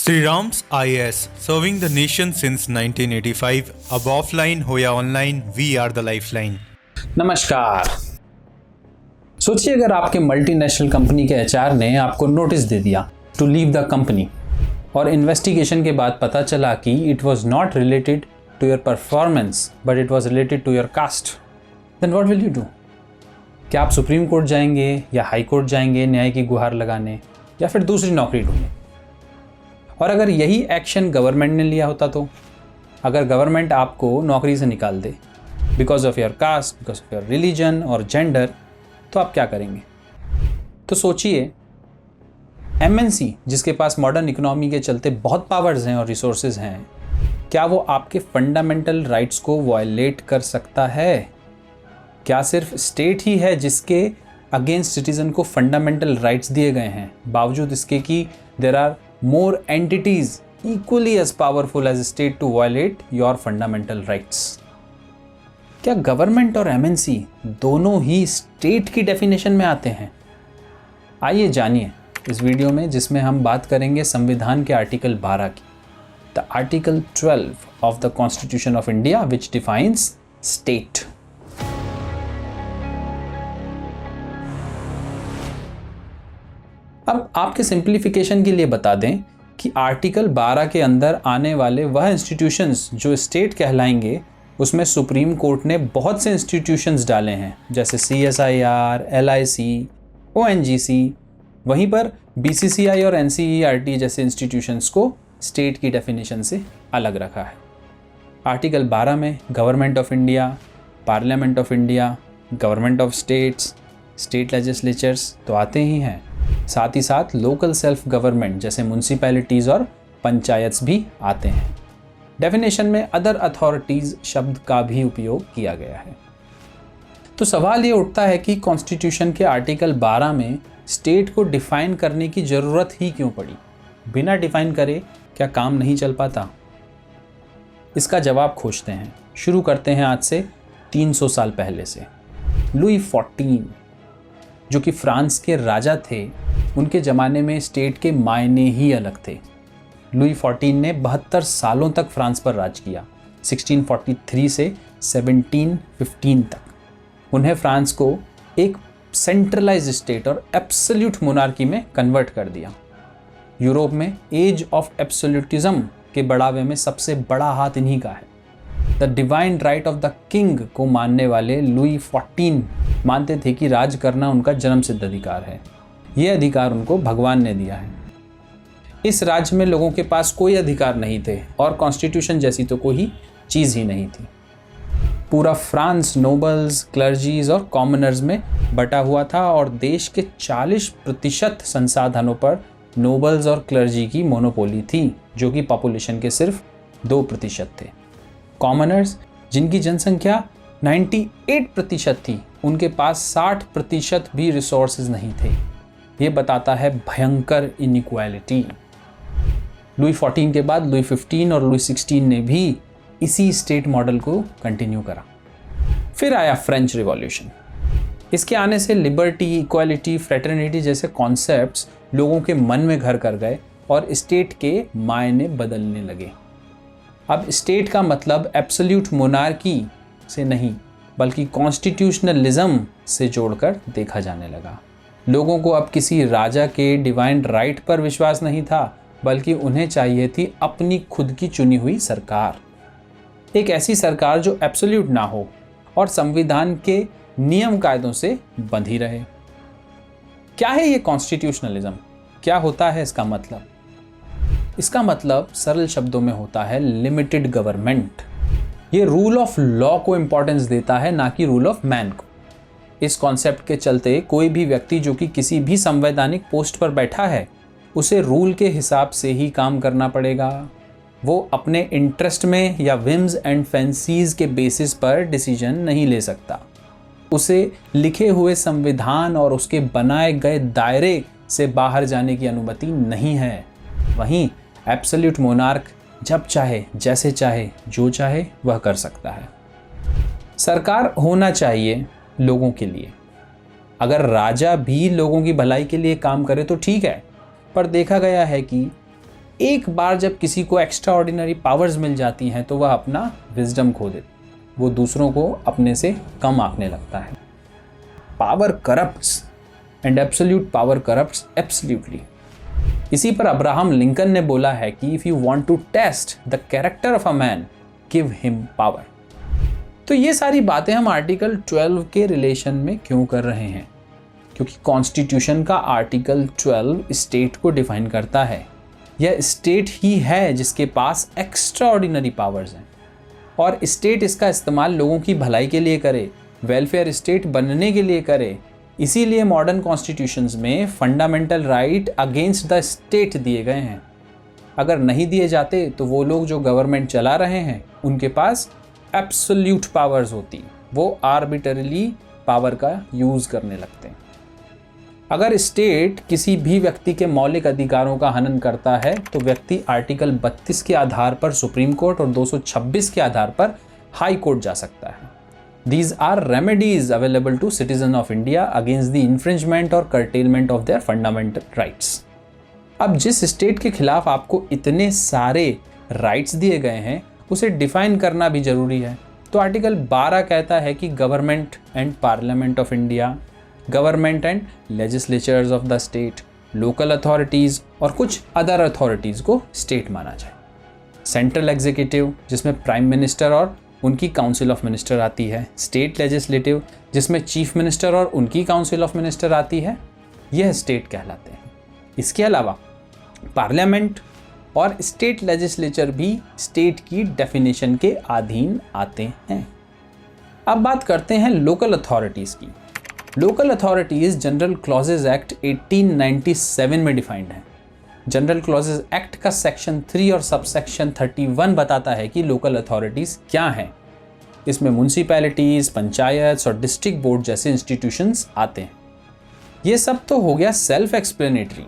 Sriram's IAS, serving the nation since 1985. अब offline हो या online, we are the lifeline. नमस्कार। सोचिए अगर आपके मल्टीनेशनल कंपनी के एचआर ने आपको नोटिस दे दिया टू लीव द कंपनी और इन्वेस्टिगेशन के बाद पता चला कि it was not related to your performance but it was related to your caste, then what will you do? क्या आप सुप्रीम कोर्ट जाएंगे या हाई कोर्ट जाएंगे न्याय की गुहार लगाने, या फिर दूसरी नौकरी ढूंढने? और अगर यही एक्शन गवर्नमेंट ने लिया होता तो अगर गवर्नमेंट आपको नौकरी से निकाल दे because of your caste, because of your religion और जेंडर, तो आप क्या करेंगे? तो सोचिए, एमएनसी जिसके पास मॉडर्न इकोनॉमी के चलते बहुत पावर्स हैं और रिसोर्सेज हैं, क्या वो आपके फंडामेंटल राइट्स को वायलेट कर सकता है? क्या सिर्फ स्टेट ही है जिसके अगेंस्ट सिटीजन को फंडामेंटल राइट्स दिए गए हैं, बावजूद इसके कि there are more entities equally as powerful as a state to violate your fundamental rights? क्या गवर्नमेंट और एमएनसी दोनों ही स्टेट की डेफिनेशन में आते हैं? आइए जानिए इस वीडियो में, जिसमें हम बात करेंगे संविधान के आर्टिकल 12 की, the article 12 of the constitution of India which defines state. अब आपके सिंप्लीफिकेशन के लिए बता दें कि आर्टिकल 12 के अंदर आने वाले वह इंस्टीट्यूशंस जो स्टेट कहलाएंगे, उसमें सुप्रीम कोर्ट ने बहुत से इंस्टीट्यूशंस डाले हैं, जैसे CSIR, LIC, ONGC। वहीं पर BCCI और NCERT जैसे इंस्टीट्यूशंस को स्टेट की डेफिनेशन से अलग रखा है। आर्टिकल 12 में government of India, parliament of India, government of states, state legislatures तो आते ही हैं, साथ ही साथ लोकल सेल्फ गवर्नमेंट जैसे म्यूनसिपैलिटीज़ और पंचायत्स भी आते हैं। डेफिनेशन में अदर अथॉरिटीज़ शब्द का भी उपयोग किया गया है। तो सवाल ये उठता है कि कॉन्स्टिट्यूशन के आर्टिकल 12 में स्टेट को डिफाइन करने की ज़रूरत ही क्यों पड़ी? बिना डिफाइन करे क्या काम नहीं चल पाता? इसका जवाब खोजते हैं। शुरू करते हैं आज से 300 साल पहले से। लुई 14 जो कि फ्रांस के राजा थे, उनके ज़माने में स्टेट के मायने ही अलग थे। लुई 14 ने 72 सालों तक फ्रांस पर राज किया, 1643 से 1715 तक। उन्हें फ्रांस को एक सेंट्रलाइज स्टेट और एब्सोल्यूट मोनार्की में कन्वर्ट कर दिया। यूरोप में एज ऑफ एब्सोल्यूटिज्म के बढ़ावे में सबसे बड़ा हाथ इन्हीं का है। The divine right of the king को मानने वाले लुई 14 मानते थे कि राज करना उनका जन्मसिद्ध अधिकार है। ये अधिकार उनको भगवान ने दिया है। इस राज्य में लोगों के पास कोई अधिकार नहीं थे और कॉन्स्टिट्यूशन जैसी तो कोई चीज़ ही नहीं थी। पूरा फ्रांस नोबल्स, क्लर्जीज और कॉमनर्स में बटा हुआ था और देश के 40% संसाधनों पर नोबल्स और क्लर्जी की मोनोपोली थी, जो कि पॉपुलेशन के सिर्फ 2% थे। कॉमनर्स, जिनकी जनसंख्या 98% थी, उनके पास 60% भी रिसोर्सेज नहीं थे। ये बताता है भयंकर इनइक्वालिटी। लुई 14 के बाद लुई 15 और लुई 16 ने भी इसी स्टेट मॉडल को कंटिन्यू करा। फिर आया फ्रेंच रिवॉल्यूशन। इसके आने से लिबर्टी, इक्वालिटी, फ्रेटर्निटी जैसे कॉन्सेप्ट्स लोगों के मन में घर कर गए और स्टेट के मायने बदलने लगे। अब स्टेट का मतलब एब्सोल्यूट मोनार्की से नहीं, बल्कि कॉन्स्टिट्यूशनलिज्म से जोड़कर देखा जाने लगा। लोगों को अब किसी राजा के डिवाइन राइट पर विश्वास नहीं था, बल्कि उन्हें चाहिए थी अपनी खुद की चुनी हुई सरकार। एक ऐसी सरकार जो एब्सोल्यूट ना हो और संविधान के नियम कायदों से बंधी रहे। क्या है ये कॉन्स्टिट्यूशनलिज्म? क्या होता है इसका मतलब? इसका मतलब सरल शब्दों में होता है लिमिटेड गवर्नमेंट। ये रूल ऑफ लॉ को इंपॉर्टेंस देता है, ना कि रूल ऑफ मैन को। इस कॉन्सेप्ट के चलते कोई भी व्यक्ति जो कि किसी भी संवैधानिक पोस्ट पर बैठा है, उसे रूल के हिसाब से ही काम करना पड़ेगा। वो अपने इंटरेस्ट में या विम्स एंड फैंसीज के बेसिस पर डिसीजन नहीं ले सकता। उसे लिखे हुए संविधान और उसके बनाए गए दायरे से बाहर जाने की अनुमति नहीं है। वहीं एब्सोल्यूट मोनार्क जब चाहे, जैसे चाहे, जो चाहे वह कर सकता है। सरकार होना चाहिए लोगों के लिए। अगर राजा भी लोगों की भलाई के लिए काम करे तो ठीक है, पर देखा गया है कि एक बार जब किसी को एक्स्ट्रा ऑर्डिनरी पावर्स मिल जाती हैं तो वह अपना विजडम खो देता, वो दूसरों को अपने से कम आंकने लगता है। Power corrupts and absolute power corrupts absolutely. इसी पर अब्राहम लिंकन ने बोला है कि if you want to test the character of a man, give him power. तो ये सारी बातें हम आर्टिकल 12 के रिलेशन में क्यों कर रहे हैं? क्योंकि कॉन्स्टिट्यूशन का आर्टिकल 12 स्टेट को डिफाइन करता है। यह स्टेट ही है जिसके पास एक्स्ट्रा ऑर्डिनरी पावर्स हैं और स्टेट इसका इस्तेमाल लोगों की भलाई के लिए करे, वेलफेयर स्टेट बनने के लिए करे। इसीलिए मॉडर्न कॉन्स्टिट्यूशंस में fundamental right against the state दिए गए हैं। अगर नहीं दिए जाते तो वो लोग जो गवर्नमेंट चला रहे हैं उनके पास एब्सोल्यूट पावर्स होती, वो आर्बिटरली पावर का यूज़ करने लगते हैं। अगर स्टेट किसी भी व्यक्ति के मौलिक अधिकारों का हनन करता है तो व्यक्ति आर्टिकल 32 के आधार पर सुप्रीम कोर्ट और 226 के आधार पर हाई कोर्ट जा सकता है। These are remedies available to citizens of India against the infringement or curtailment of their fundamental rights. अब जिस स्टेट के खिलाफ आपको इतने सारे राइट्स दिए गए हैं उसे डिफाइन करना भी जरूरी है। तो आर्टिकल 12 कहता है कि government and parliament of India, government and legislatures of the state, local authorities और कुछ अदर अथॉरिटीज़ को स्टेट माना जाए। सेंट्रल एग्जीक्यूटिव जिसमें प्राइम मिनिस्टर और उनकी काउंसिल ऑफ मिनिस्टर आती है, स्टेट लेजिस्लेटिव जिसमें चीफ मिनिस्टर और उनकी काउंसिल ऑफ मिनिस्टर आती है, यह स्टेट कहलाते हैं। इसके अलावा पार्लियामेंट और स्टेट लेजिस्लेचर भी स्टेट की डेफिनेशन के अधीन आते हैं। अब बात करते हैं लोकल अथॉरिटीज़ की। Local authorities general clauses act 1897 में डिफाइंड है। जनरल क्लॉजेज एक्ट का सेक्शन 3 और सबसेक्शन 31 बताता है कि लोकल अथॉरिटीज़ क्या हैं। इसमें म्यूनसिपैलिटीज़, पंचायत और डिस्ट्रिक्ट बोर्ड जैसे इंस्टीट्यूशंस आते हैं। ये सब तो हो गया सेल्फ एक्सप्लेनेटरी।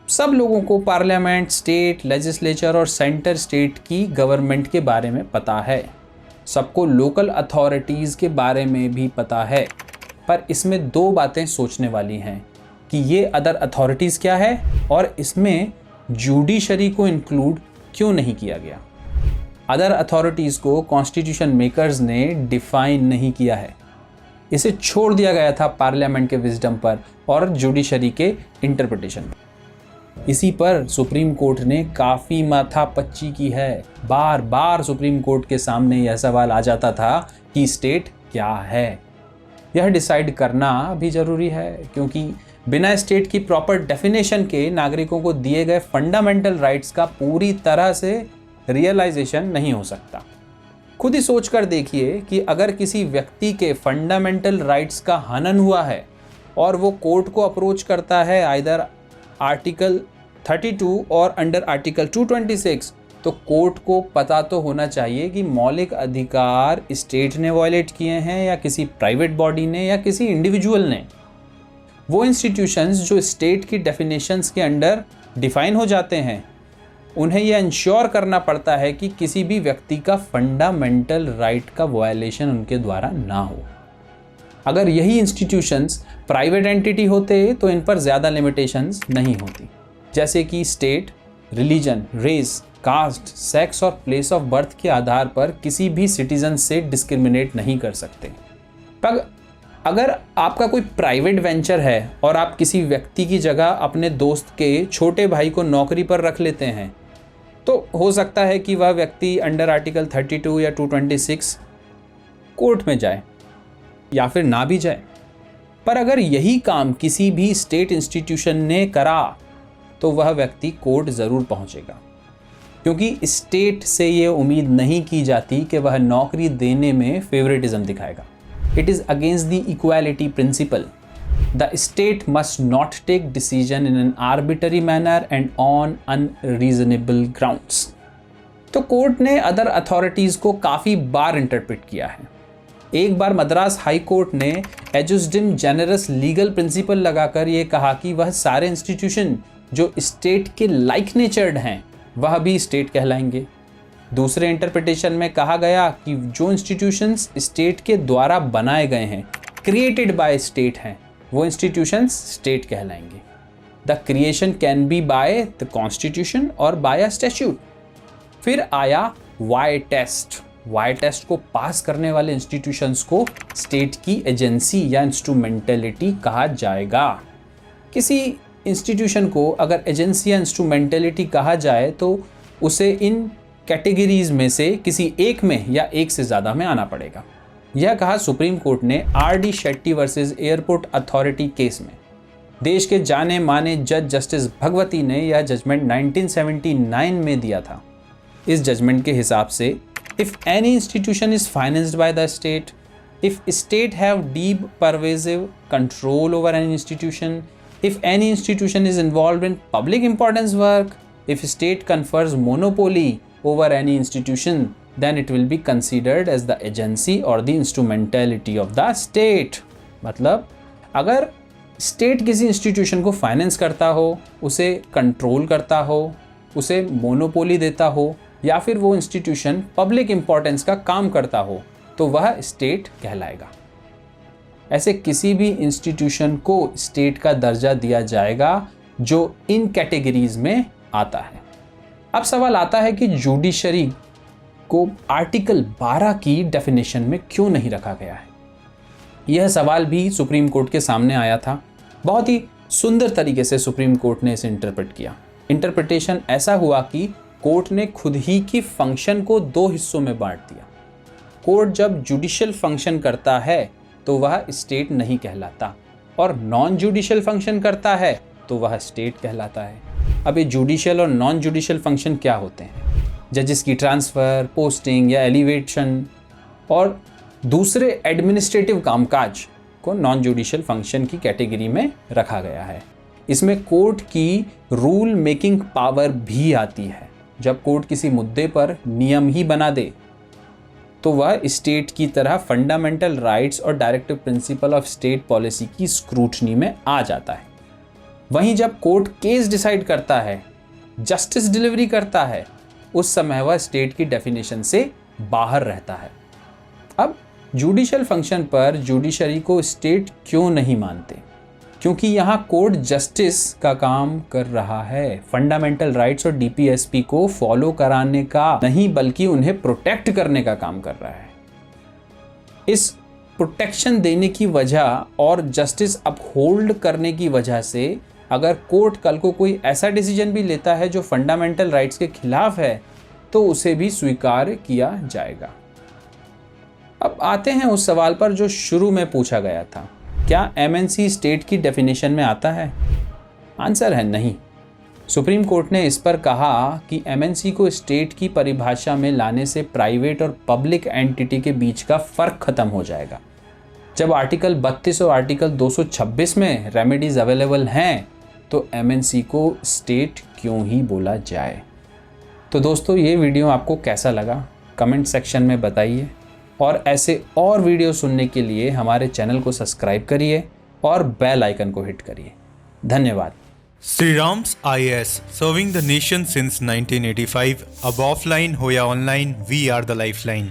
सब लोगों को पार्लियामेंट, स्टेट लेजिस्लेचर और सेंटर स्टेट की गवर्नमेंट के बारे में पता है। सबको लोकल अथॉरिटीज़ के बारे में भी पता है, पर इसमें दो बातें सोचने वाली हैं कि ये अदर अथॉरिटीज़ क्या है और इसमें जुडिशरी को इंक्लूड क्यों नहीं किया गया। अदर अथॉरिटीज़ को कॉन्स्टिट्यूशन मेकर्स ने डिफाइन नहीं किया है, इसे छोड़ दिया गया था पार्लियामेंट के विजडम पर और जुडिशरी के इंटरप्रिटेशन पर। इसी पर सुप्रीम कोर्ट ने काफ़ी माथापच्ची की है। बार बार सुप्रीम कोर्ट के सामने यह सवाल आ जाता था कि स्टेट क्या है। यह डिसाइड करना भी ज़रूरी है क्योंकि बिना स्टेट की प्रॉपर डेफिनेशन के नागरिकों को दिए गए फंडामेंटल राइट्स का पूरी तरह से रियलाइजेशन नहीं हो सकता। खुद ही सोच कर देखिए कि अगर किसी व्यक्ति के फंडामेंटल राइट्स का हनन हुआ है और वो कोर्ट को अप्रोच करता है आइदर आर्टिकल 32 और अंडर आर्टिकल 226, तो कोर्ट को पता तो होना चाहिए कि मौलिक अधिकार स्टेट ने वायलेट किए हैं या किसी प्राइवेट बॉडी ने या किसी इंडिविजुअल ने। वो इंस्टीट्यूशंस जो स्टेट की डेफिनेशंस के अंडर डिफाइन हो जाते हैं, उन्हें यह इंश्योर करना पड़ता है कि किसी भी व्यक्ति का फंडामेंटल राइट का वायलेशन उनके द्वारा ना हो। अगर यही इंस्टीट्यूशंस प्राइवेट एंटिटी होते तो इन पर ज़्यादा लिमिटेशंस नहीं होती, जैसे कि state religion, race, caste, sex और प्लेस ऑफ बर्थ के आधार पर किसी भी सिटीजन से डिस्क्रिमिनेट नहीं कर सकते। पर अगर आपका कोई प्राइवेट वेंचर है और आप किसी व्यक्ति की जगह अपने दोस्त के छोटे भाई को नौकरी पर रख लेते हैं, तो हो सकता है कि वह व्यक्ति अंडर आर्टिकल 32 या 226 कोर्ट में जाए या फिर ना भी जाए। पर अगर यही काम किसी भी स्टेट इंस्टीट्यूशन ने करा तो वह व्यक्ति कोर्ट ज़रूर पहुंचेगा, क्योंकि स्टेट से ये उम्मीद नहीं की जाती कि वह नौकरी देने में फेवरेटिज्म दिखाएगा। It is against the equality principle. The state must not take decision in an arbitrary manner and on unreasonable grounds. तो कोर्ट ने अदर अथॉरिटीज़ को काफ़ी बार इंटरप्रेट किया है। एक बार मद्रास हाई कोर्ट ने एजुस्डिम जेनरस लीगल प्रिंसिपल लगाकर ये कहा कि वह सारे इंस्टीट्यूशन जो स्टेट के लाइक नेचर्ड हैं वह भी स्टेट कहलाएंगे। दूसरे इंटरप्रिटेशन में कहा गया कि जो इंस्टीट्यूशंस स्टेट के द्वारा बनाए गए हैं, क्रिएटेड बाय स्टेट हैं, वो इंस्टीट्यूशंस स्टेट कहलाएंगे। The creation can be by the constitution और बाय अ स्टैट्यूट। फिर आया वाई टेस्ट। वाई टेस्ट को पास करने वाले इंस्टीट्यूशंस को स्टेट की एजेंसी या इंस्ट्रूमेंटलिटी कहा जाएगा। किसी इंस्टीट्यूशन को अगर एजेंसी या इंस्ट्रूमेंटलिटी कहा जाए तो उसे इन कैटेगरीज में से किसी एक में या एक से ज़्यादा में आना पड़ेगा। यह कहा सुप्रीम कोर्ट ने RD. Shetty versus airport authority case में। देश के जाने माने जज जस्टिस भगवती ने यह जजमेंट 1979 में दिया था। इस जजमेंट के हिसाब से if any institution is financed by the state, if state have deep pervasive control over any institution, if any institution is involved in public importance work, if state confers monopoly over any institution, then it will be considered as the agency or the instrumentality of the state। मतलब अगर state किसी institution को finance करता हो, उसे control करता हो, उसे मोनोपोली देता हो या फिर वो इंस्टीट्यूशन पब्लिक इंपॉर्टेंस का काम करता हो तो वह स्टेट कहलाएगा। ऐसे किसी भी इंस्टीट्यूशन को स्टेट का दर्जा दिया जाएगा जो इन कैटेगरीज में आता है। अब सवाल आता है कि जुडिशरी को आर्टिकल 12 की डेफिनेशन में क्यों नहीं रखा गया है। यह सवाल भी सुप्रीम कोर्ट के सामने आया था। बहुत ही सुंदर तरीके से सुप्रीम कोर्ट ने इसे इंटरप्रेट किया। इंटरप्रिटेशन ऐसा हुआ कि कोर्ट ने खुद ही की फंक्शन को दो हिस्सों में बांट दिया। कोर्ट जब जुडिशियल फंक्शन करता है तो वह स्टेट नहीं कहलाता और नॉन जुडिशियल फंक्शन करता है तो वह स्टेट कहलाता है। अब ये जुडिशियल और नॉन जुडिशियल फंक्शन क्या होते हैं? जजेस की ट्रांसफ़र, पोस्टिंग या एलिवेशन और दूसरे एडमिनिस्ट्रेटिव कामकाज को नॉन जुडिशियल फंक्शन की कैटेगरी में रखा गया है। इसमें कोर्ट की रूल मेकिंग पावर भी आती है। जब कोर्ट किसी मुद्दे पर नियम ही बना दे तो वह स्टेट की तरह फंडामेंटल राइट्स और directive principle of state policy की स्क्रूटनी में आ जाता है। वहीं जब कोर्ट केस डिसाइड करता है, जस्टिस डिलीवरी करता है, उस समय वह स्टेट की डेफिनेशन से बाहर रहता है। अब जुडिशियल फंक्शन पर जुडिशरी को स्टेट क्यों नहीं मानते? क्योंकि यहाँ कोर्ट जस्टिस का काम कर रहा है, फंडामेंटल राइट्स और डीपीएसपी को फॉलो कराने का नहीं बल्कि उन्हें प्रोटेक्ट करने का काम कर रहा है। इस प्रोटेक्शन देने की वजह और जस्टिस अपहोल्ड करने की वजह से अगर कोर्ट कल को कोई ऐसा डिसीजन भी लेता है जो फंडामेंटल राइट्स के खिलाफ है तो उसे भी स्वीकार किया जाएगा। अब आते हैं उस सवाल पर जो शुरू में पूछा गया था, क्या एमएनसी स्टेट की डेफिनेशन में आता है? आंसर है नहीं। सुप्रीम कोर्ट ने इस पर कहा कि एमएनसी को स्टेट की परिभाषा में लाने से प्राइवेट और पब्लिक एंटिटी के बीच का फर्क खत्म हो जाएगा। जब आर्टिकल 32 और आर्टिकल 226 में रेमेडीज अवेलेबल हैं तो एमएनसी को स्टेट क्यों ही बोला जाए। तो दोस्तों, ये वीडियो आपको कैसा लगा कमेंट सेक्शन में बताइए और ऐसे और वीडियो सुनने के लिए हमारे चैनल को सब्सक्राइब करिए और बेल आइकन को हिट करिए। धन्यवाद। Sri Ram's IAS, serving the nation since 1985. Ab offline ho ya online, we are the lifeline.